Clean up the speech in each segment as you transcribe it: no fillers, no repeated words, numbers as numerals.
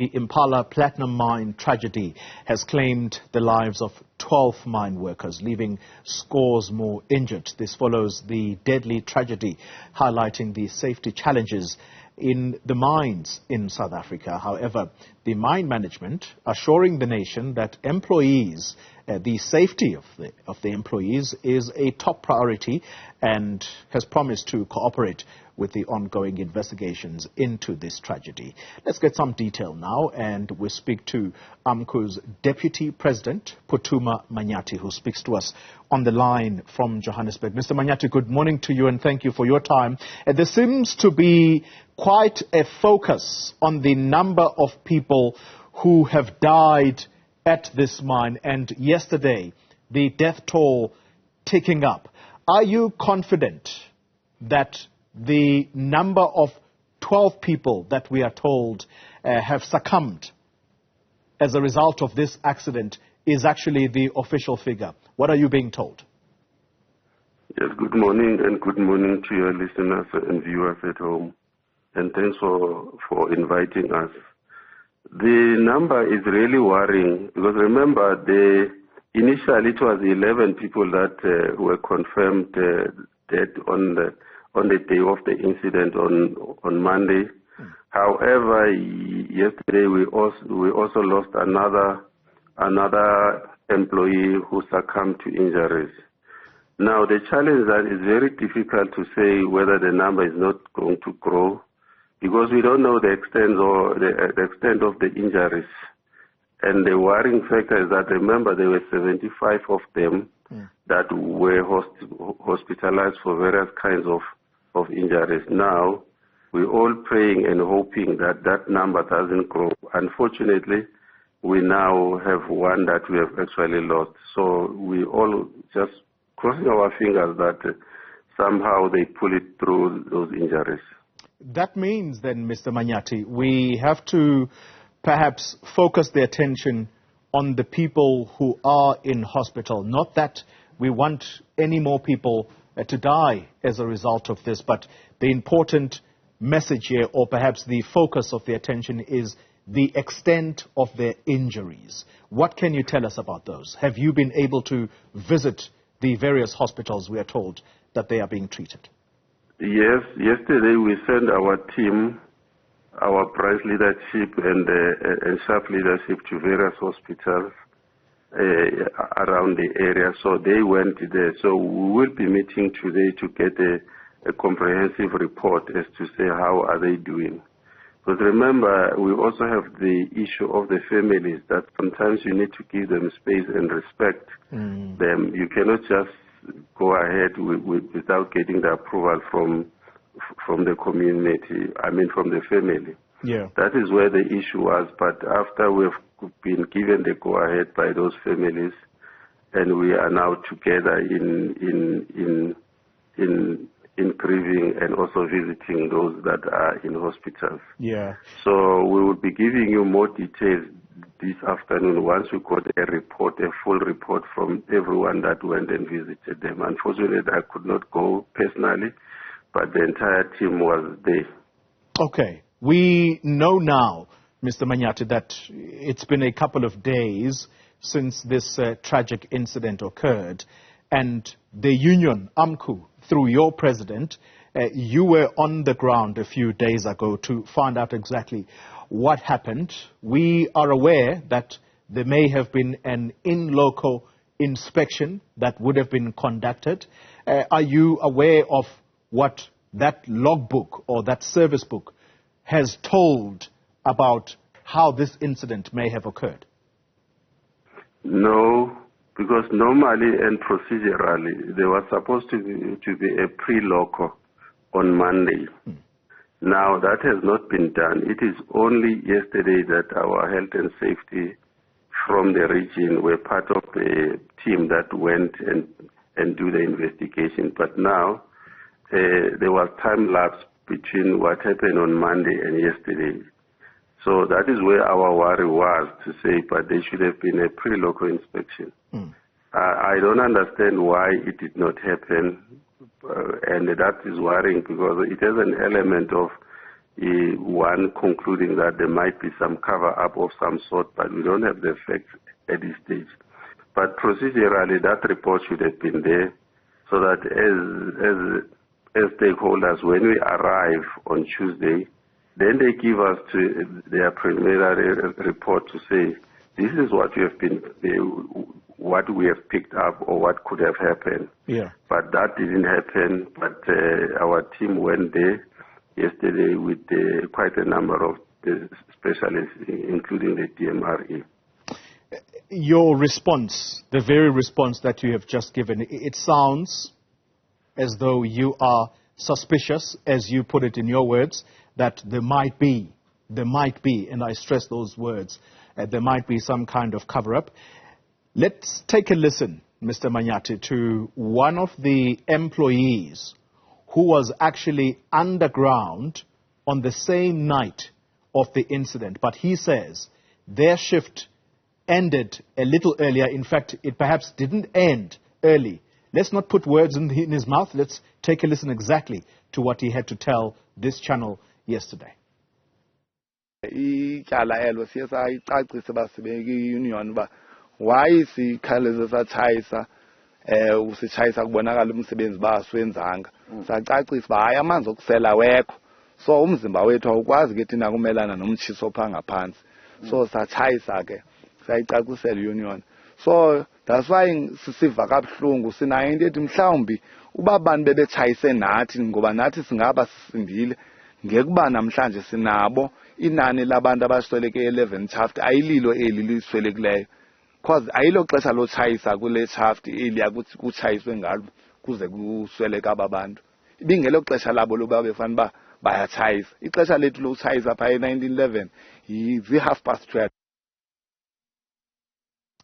The Impala platinum mine tragedy has claimed the lives of 12 mine workers, leaving scores more injured. This follows the deadly tragedy, highlighting the safety challenges in the mines in South Africa. However, the mine management assuring the nation that employees, the safety of the employees is a top priority and has promised to cooperate with the ongoing investigations into this tragedy. Let's get some detail now, and we speak to AMCU's Deputy President, Phuthuma Manyathi, who speaks to us on the line from Johannesburg. Mr. Manyathi, good morning to you and thank you for your time. There seems to be quite a focus on the number of people who have died at this mine, and yesterday the death toll ticking up. Are you confident that the number of 12 people that we are told have succumbed as a result of this accident is actually the official figure? What are you being told? Yes, good morning, and good morning to your listeners and viewers at home. And thanks for inviting us. The number is really worrying because remember, initially it was 11 people that were confirmed dead on the day of the incident on Monday. However, yesterday we also lost another employee who succumbed to injuries. Now the challenge that is very difficult to say whether the number is not going to grow, because we don't know the extent of the injuries. And the worrying factor is that, remember, there were 75 of them that were hospitalized for various kinds of injuries. Now, we're all praying and hoping that that number doesn't grow. Unfortunately, we now have one that we have actually lost. So we all just crossing our fingers that somehow they pull it through those injuries. That means then, Mr. Manyathi, we have to perhaps focus the attention on the people who are in hospital. Not that we want any more people to die as a result of this, but the important message here, or perhaps the focus of the attention, is the extent of their injuries. What can you tell us about those? Have you been able to visit the various hospitals we are told that they are being treated? Yes, yesterday we sent our team, our price leadership and staff leadership to various hospitals around the area. So they went there. So we will be meeting today to get a comprehensive report as to say how are they doing. But remember, we also have the issue of the families, that sometimes you need to give them space and respect them. You cannot just go ahead without getting the approval from the community, from the family. Yeah. That is where the issue was. But after we've been given the go-ahead by those families, and we are now together in grieving and also visiting those that are in hospitals. Yeah. So we will be giving you more details this afternoon once we got a full report from everyone that went and visited them. Unfortunately, I could not go personally, but the entire team was there. Okay. We know now, Mr. Manyathi, that it's been a couple of days since this tragic incident occurred, and the union, AMCU, through your president, you were on the ground a few days ago to find out exactly what happened. We are aware that there may have been an in-loco inspection that would have been conducted. Are you aware of what that logbook or that service book has told about how this incident may have occurred? No, because normally and procedurally, there was supposed to be a pre-loco on Monday. Now, that has not been done. It is only yesterday that our health and safety from the region were part of the team that went and do the investigation. But now, there was time lapse between what happened on Monday and yesterday. So that is where our worry was, to say, but there should have been a pre-local inspection. I don't understand why it did not happen, and that is worrying because it has an element of one concluding that there might be some cover-up of some sort, but we don't have the facts at this stage. But procedurally, that report should have been there so that as stakeholders, when we arrive on Tuesday, then they give us their preliminary report to say, this is what what we have picked up or what could have happened. Yeah. But that didn't happen. But our team went there yesterday with quite a number of specialists, including the DMRE. Your response, the very response that you have just given, it sounds as though you are suspicious, as you put it in your words, that there might be, and I stress those words, there might be some kind of cover-up. Let's take a listen, Mr. Manyathi, to one of the employees who was actually underground on the same night of the incident. But he says their shift ended a little earlier. In fact, it perhaps didn't end early. Let's not put words in his mouth. Let's take a listen exactly to what he had to tell this channel yesterday. Why sikhaleze satshayisa usitshayisa kubonakala umsebenzi baswenzanga sacacisa ba hayi amanzi okusela wekho so umzimba wethu awukwazi ke thina kumelana nomtshiso opha ngaphansi so satshayisa ke sayicacisela union so that's why sisiva kabuhlungu sinayo into ethi mhlawumbi uba abantu bebetshayise nathi ngoba nathi singaba sisindile ngekuba namhlanje sinabo inani labantu abasweleke 11 shaft ayililo eli liswelekileyo. Because ayilo xesha lotshayisa kule shaft eliya kutshayiswe ngalo kuze kusweleka ababantu ibingelo xesha labo loba befana ba bayatshayisa ixesha lethu lotshayisa pha e1911 yi12:30.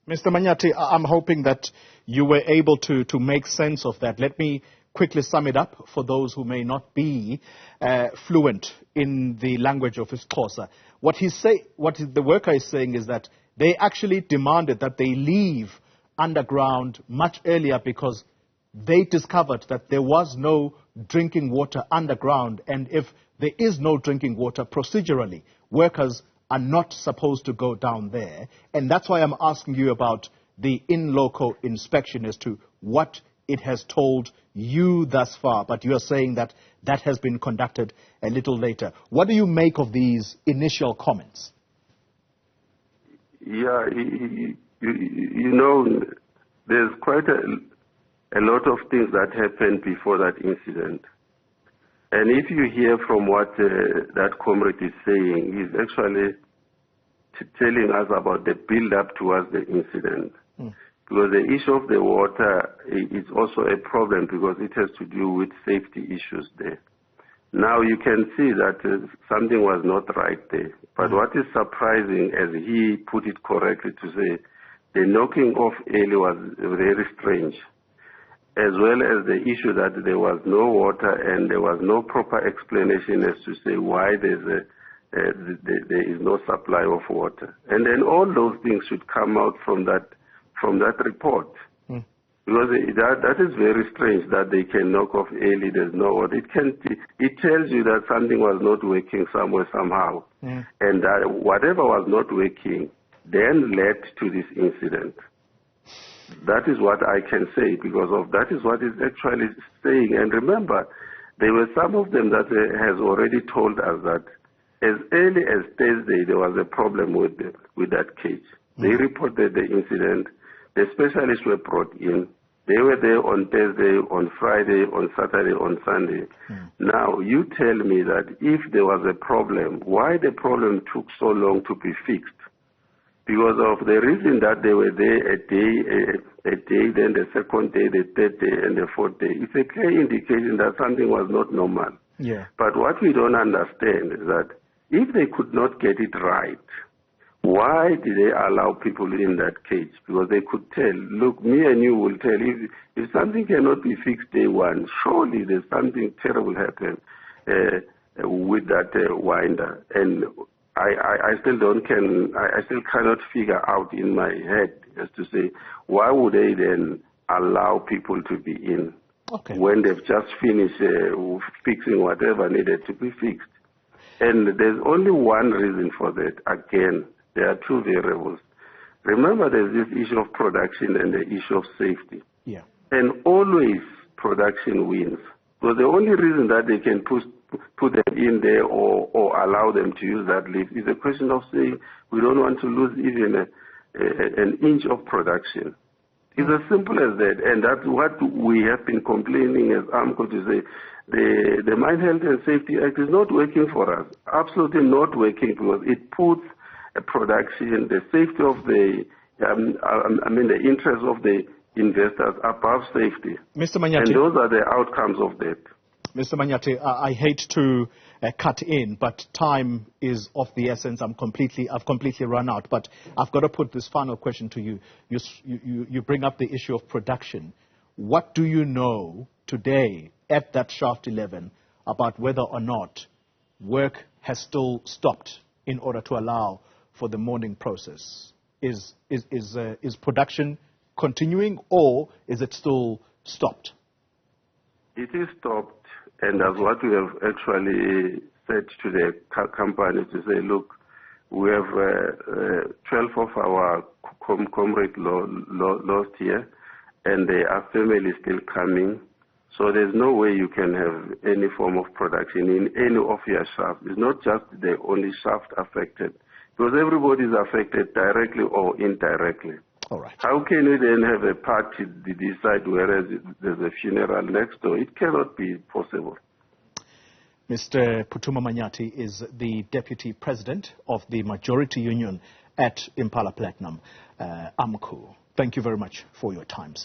Mr. Manyathi, I'm hoping that you were able to make sense of that. Let me quickly sum it up for those who may not be fluent in the language of Xhosa. What the worker is saying is that they actually demanded that they leave underground much earlier because they discovered that there was no drinking water underground, and if there is no drinking water, procedurally, workers are not supposed to go down there. And that's why I'm asking you about the in-loco inspection as to what it has told you thus far, but you are saying that that has been conducted a little later. What do you make of these initial comments? Yeah, you know, there's quite a lot of things that happened before that incident. And if you hear from what that comrade is saying, he's actually telling us about the build-up towards the incident. Because the issue of the water is also a problem because it has to do with safety issues there. Now you can see that something was not right there. But what is surprising, as he put it correctly to say, the knocking off early was very strange, as well as the issue that there was no water and there was no proper explanation as to say why there is no supply of water. And then all those things should come out from that report. Because that is very strange that they can knock off early, there's no water. It tells you that something was not working somewhere, somehow. And that whatever was not working then led to this incident. That is what I can say because of that is what it's actually saying. And remember, there were some of them that has already told us that as early as Thursday there was a problem with that cage. They reported the incident. The specialists were brought in. They were there on Thursday, on Friday, on Saturday, on Sunday. Now, you tell me that if there was a problem, why the problem took so long to be fixed? Because of the reason that they were there a day, then the second day, the third day, and the fourth day. It's a clear indication that something was not normal. Yeah. But what we don't understand is that if they could not get it right, why did they allow people in that cage? Because they could tell, look, me and you will tell, if something cannot be fixed day one, surely there's something terrible happened with that winder. And I still cannot figure out in my head as to say, why would they then allow people to be in when they've just finished fixing whatever needed to be fixed? And there's only one reason for that. Again, there are two variables. Remember, there's this issue of production and the issue of safety. Yeah. And always production wins. So the only reason that they can put them in there or allow them to use that lift is a question of saying we don't want to lose even an inch of production. It's as simple as that, and that's what we have been complaining as AMCU to say. The Mine Health and Safety Act is not working for us, absolutely not working, because it puts a production, the safety of the, the interest of the investors above safety. Mr. Manyathi, and those are the outcomes of that. Mr. Manyathi, I hate to cut in, but time is of the essence. I've completely run out. But I've got to put this final question to you. You bring up the issue of production. What do you know today at that Shaft 11 about whether or not work has still stopped in order to allow for the mourning process? Is production continuing, or is it still stopped? It is stopped. And that's what we have actually said to the company, to say, look, we have 12 of our comrades lost here, and there are families still coming. So there's no way you can have any form of production in any of your shafts. It's not just the only shaft affected, because everybody is affected directly or indirectly. All right. How can we then have a party decide whereas there's a funeral next door? It cannot be possible. Mr. Phuthuma Manyathi is the Deputy President of the Majority Union at Impala Platinum, AMCU. Thank you very much for your time, sir.